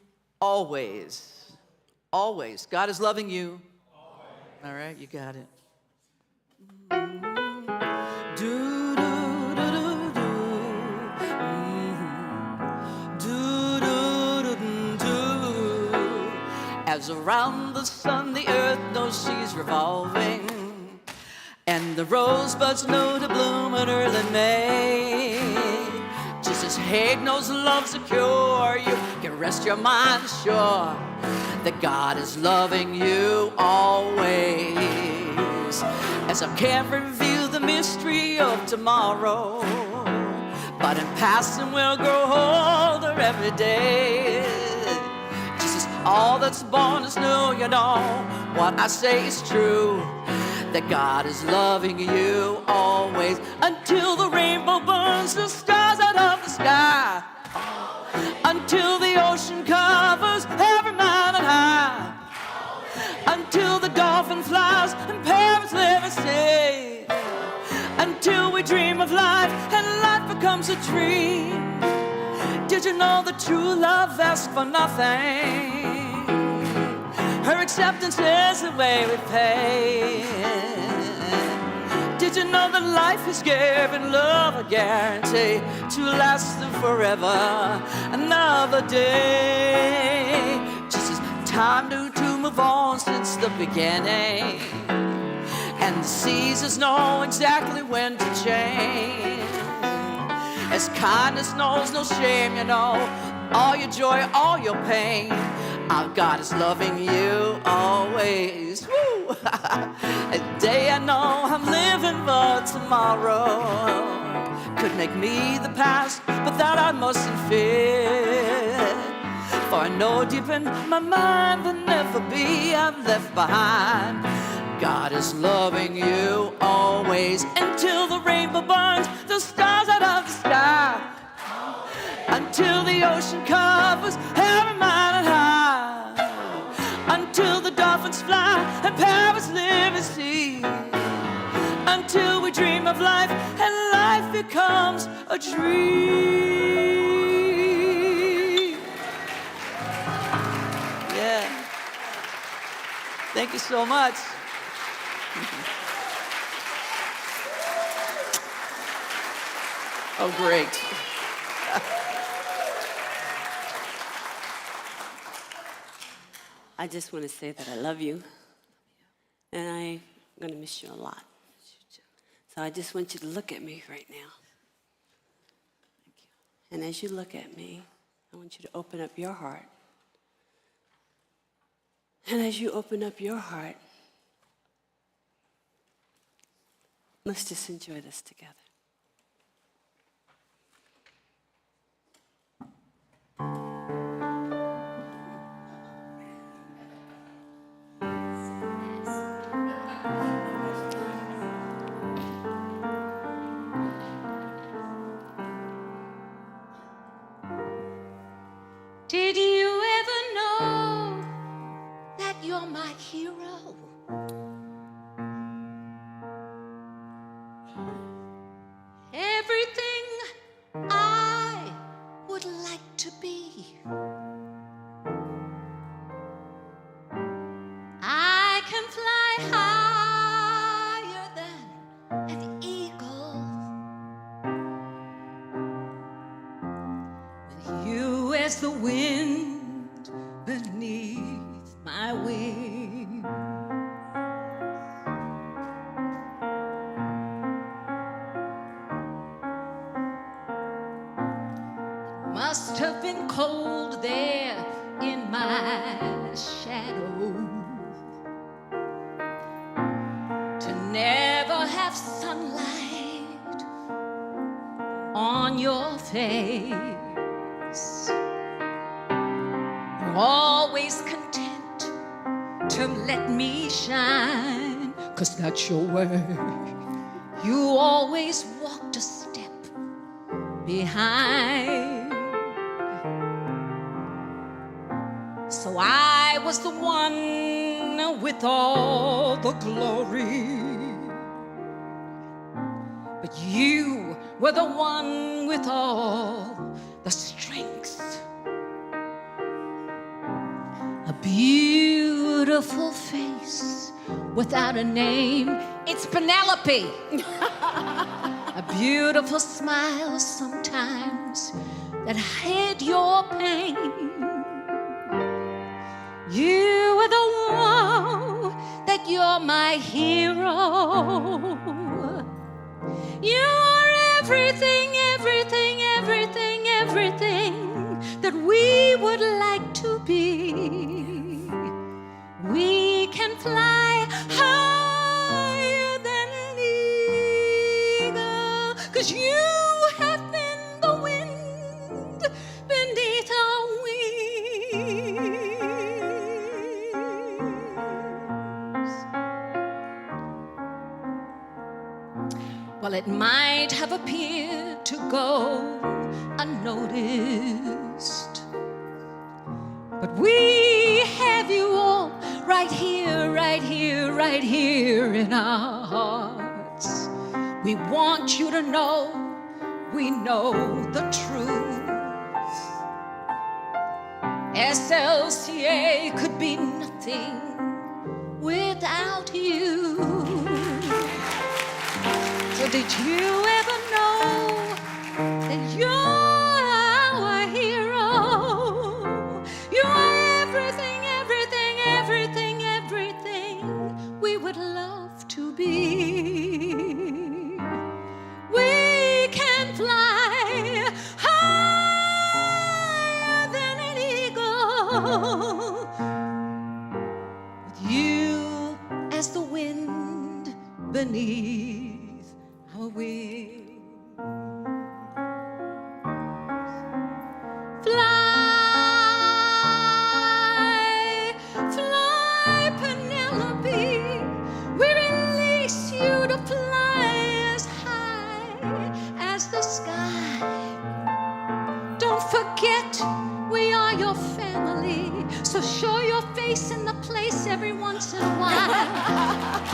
always. Always. God is loving you. Always. All right, you got it. Do, do, do, do, do. As around the sun the earth knows she's revolving, and the rosebuds know to bloom in early May. Just as hate knows love's a cure, you can rest your mind sure that God is loving you always. As I can't reveal the mystery of tomorrow, but in passing we'll grow older every day. All that's born is new, you know what I say is true, that God is loving you always, until the rainbow burns the stars out of the sky, until the ocean covers every mountain high, until the dolphin flies and parrots live at sea, until we dream of life and life becomes a dream. Did you know that true love asks for nothing? Her acceptance is the way we pay. Did you know that life is given love a guarantee to last them forever? Another day. Just as time to move on since the beginning, and the seasons know exactly when to change. As kindness knows no shame, you know, all your joy, all your pain, our God is loving you always. Woo! A day I know I'm living for tomorrow could make me the past, but that I mustn't fear. For I know deep in my mind there'll never be I'm left behind. God is loving you always until the rainbow burns the stars out of the sky, until the ocean covers every mountain high, until the dolphins fly and parrots live in sea, until we dream of life and life becomes a dream. Yeah. Thank you so much. Oh, great. I just want to say that I love you, and I'm going to miss you a lot. So I just want you to look at me right now. And as you look at me, I want you to open up your heart. And as you open up your heart, let's just enjoy this together. Did you ever know that you're my hero? Everything I would like to be. I can fly higher than an eagle. With you as the wind beneath my wings. Must have been cold there in my shadow to never have sunlight on your face. You're always content to let me shine, 'cause that's your way. You always walked a step behind. So I was the one with all the glory, but you were the one with all the strength. A beautiful face without a name, it's Penelope. A beautiful smile sometimes that hid your pain. You are the one that you're my hero. You are everything, everything, everything, everything that we would like to be. We can fly higher than an eagle, 'cause you have been the wind beneath our wings. Well, it might have appeared to go unnoticed, but we have you all right here, right here, right here in our hearts. We want you to know we know the truth. SLCA could be nothing without you. So did you ever know that you're our hero? You're everything, everything, everything, everything we would love to be. We can fly higher than an eagle, with you as the wind beneath our wings. Fly So show your face in the place every once in a while.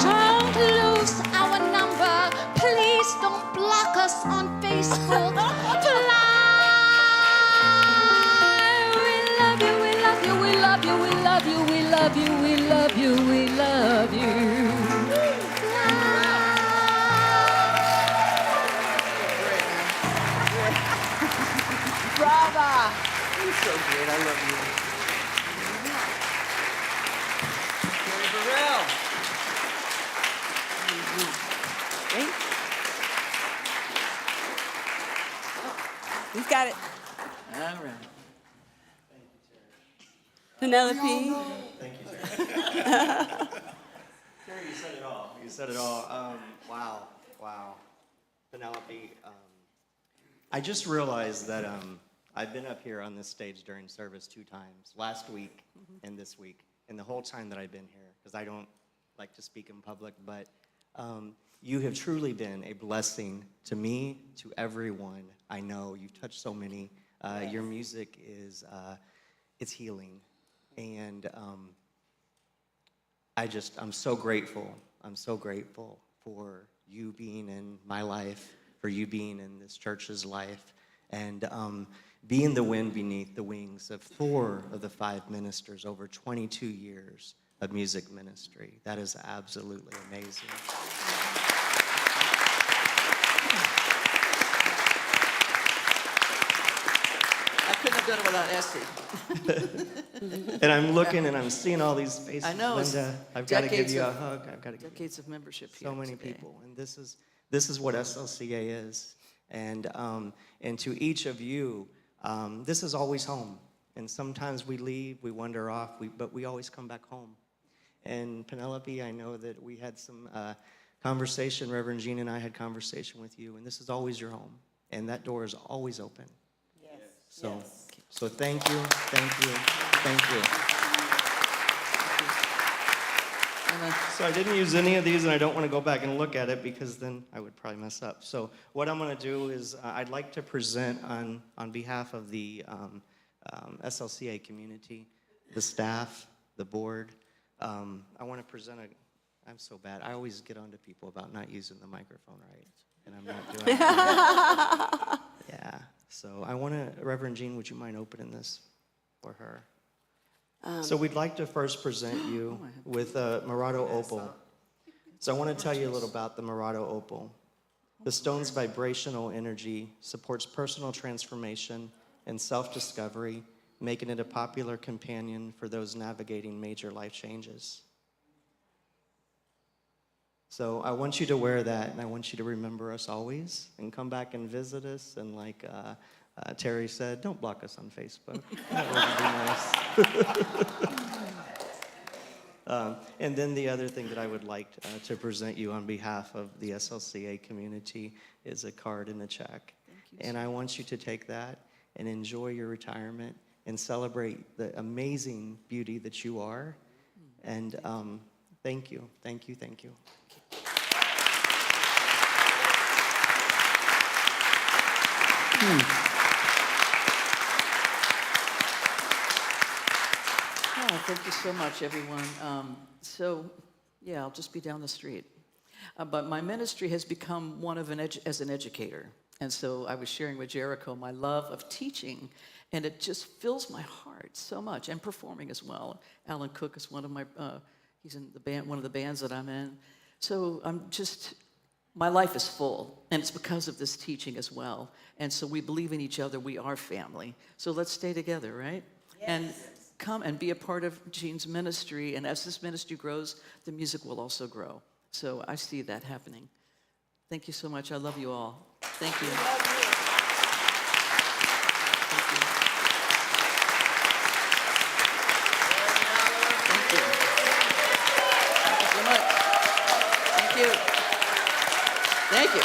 Don't lose our number. Please don't block us on Facebook. Fly. We love you, we love you, we love you, we love you, we love you, we love you, we love you. Brava. You're so great. I love you. Terry Burrell. Wait. He's got it. All right. Penelope. Terry, you said it all. You said it all. Wow. Penelope, I just realized that I've been up here on this stage during service 2 times, last week and this week, and the whole time that I've been here, because I don't like to speak in public, but you have truly been a blessing to me, to everyone I know. You've touched so many. Your music is, it's healing. And I'm so grateful. I'm so grateful for you being in my life, for you being in this church's life, and being the wind beneath the wings of 4 of the 5 ministers over 22 years of music ministry. That is absolutely amazing. I couldn't have done it without Essie. And I'm looking and I'm seeing all these faces. I know, it's Linda, I've got to give decades you a of- hug. I've got to give you Decades of membership here so many today. people, and this is what SLCA is. And to each of you, this is always home. And sometimes we leave, we wander off, but we always come back home. And Penelope, I know that we had some conversation. Reverend Jean and I had conversation with you, and this is always your home, and that door is always open. Yes. So thank you, thank you, thank you. So I didn't use any of these, and I don't want to go back and look at it because then I would probably mess up. So what I'm going to do is I'd like to present on behalf of the SLCA community, the staff, the board. I want to present I'm so bad. I always get on to people about not using the microphone right, and I'm not doing it. Yeah. So I want to, Reverend Jean, would you mind opening this for her? So we'd like to first present you with a Murado Opal. So I want to tell you a little about the Murado Opal. The stone's vibrational energy supports personal transformation and self-discovery, making it a popular companion for those navigating major life changes. So I want you to wear that, and I want you to remember us always, and come back and visit us, and like Terry said, don't block us on Facebook. That would be nice. And then the other thing that I would like to present you on behalf of the SLCA community is a card and a check. And I want you to take that and enjoy your retirement and celebrate the amazing beauty that you are. And thank you, thank you, thank you. Oh, thank you so much, everyone. I'll just be down the street. But my ministry has become one of as an educator. And so I was sharing with Jericho my love of teaching, and it just fills my heart so much, and performing as well. Alan Cook is one of my, he's in the band, one of the bands that I'm in. So my life is full, and it's because of this teaching as well. And so we believe in each other. We are family. So let's stay together, right? Yes. And come and be a part of Jean's ministry. And as this ministry grows, the music will also grow. So I see that happening. Thank you so much. I love you all. Thank you. Thank you. Thank you. Thank you so much. Thank you. Thank you.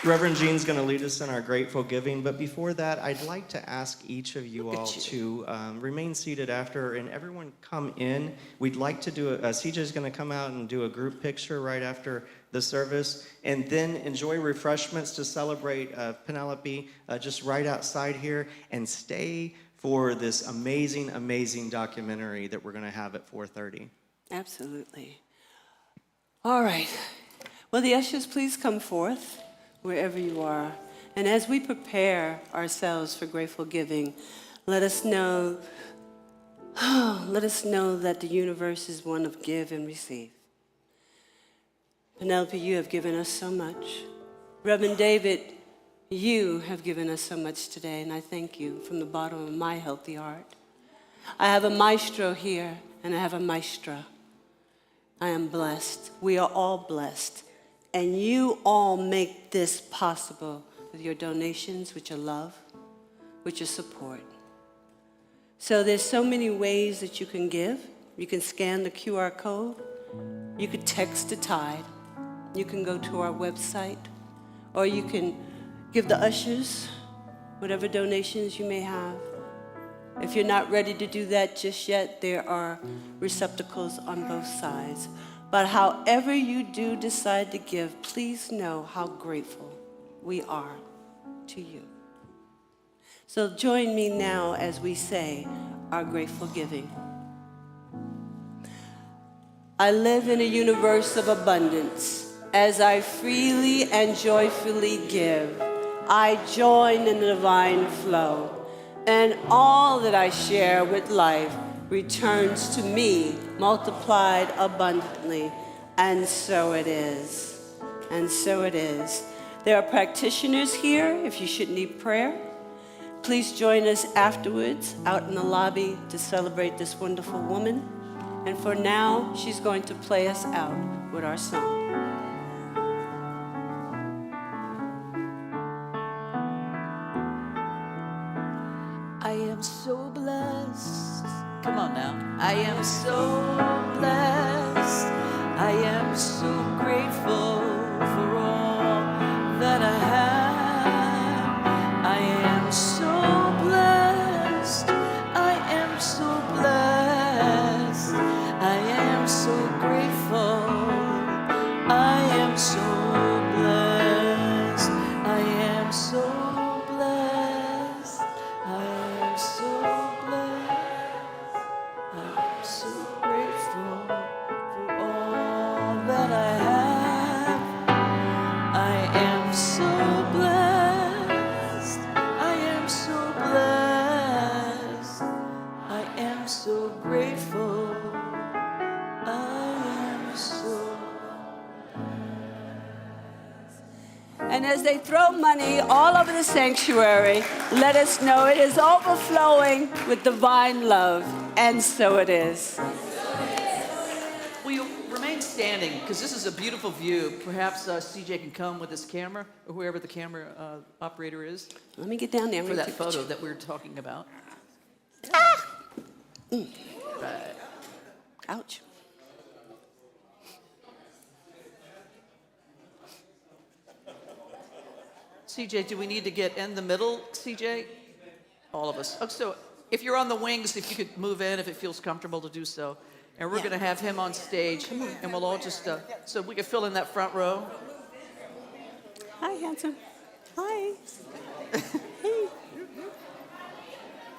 Reverend Jean's going to lead us in our grateful giving, but before that, I'd like to ask each of you all to remain seated after, and everyone come in. We'd like to do CJ's going to come out and do a group picture right after the service, and then enjoy refreshments to celebrate Penelope just right outside here, and stay for this amazing, amazing documentary that we're going to have at 4:30. Absolutely. All right. Will the ushers please come forth, wherever you are. And as we prepare ourselves for grateful giving, let us know that the universe is one of give and receive. Penelope, you have given us so much. Reverend David, you have given us so much today, and I thank you from the bottom of my healthy heart. I have a maestro here, and I have a maestra. I am blessed. We are all blessed. And you all make this possible with your donations, with your love, with your support. So there's so many ways that you can give. You can scan the QR code. You could text to Tide. You can go to our website. Or you can give the ushers whatever donations you may have. If you're not ready to do that just yet, there are receptacles on both sides. But however you do decide to give, please know how grateful we are to you. So join me now as we say our grateful giving. I live in a universe of abundance. As I freely and joyfully give, I join in the divine flow, and all that I share with life returns to me multiplied abundantly. And so it is. And so it is. There are practitioners here if you should need prayer. Please join us afterwards out in the lobby to celebrate this wonderful woman. And for now, she's going to play us out with our song. I am so blessed. Come on now. I am so blessed. I am so grateful for all that I have. I am so blessed. I am so blessed. I am so grateful. I am so blessed. I am so blessed. I am so blessed. I'm so grateful for all that I have. I am so blessed. I am so blessed. I am so grateful. I am so. And as they throw money all over the sanctuary, let us know it is overflowing with divine love. And so it is. Will you remain standing? Because this is a beautiful view. Perhaps CJ can come with his camera, or whoever the camera operator is, Let me get down there. for that photo that we were talking about. Right. Ouch. CJ, do we need to get in the middle, CJ? All of us. Oh, so if you're on the wings, if you could move in, if it feels comfortable to do so. And we're going to have him on stage, and we'll all just, so we can fill in that front row. Hi, handsome. Hi.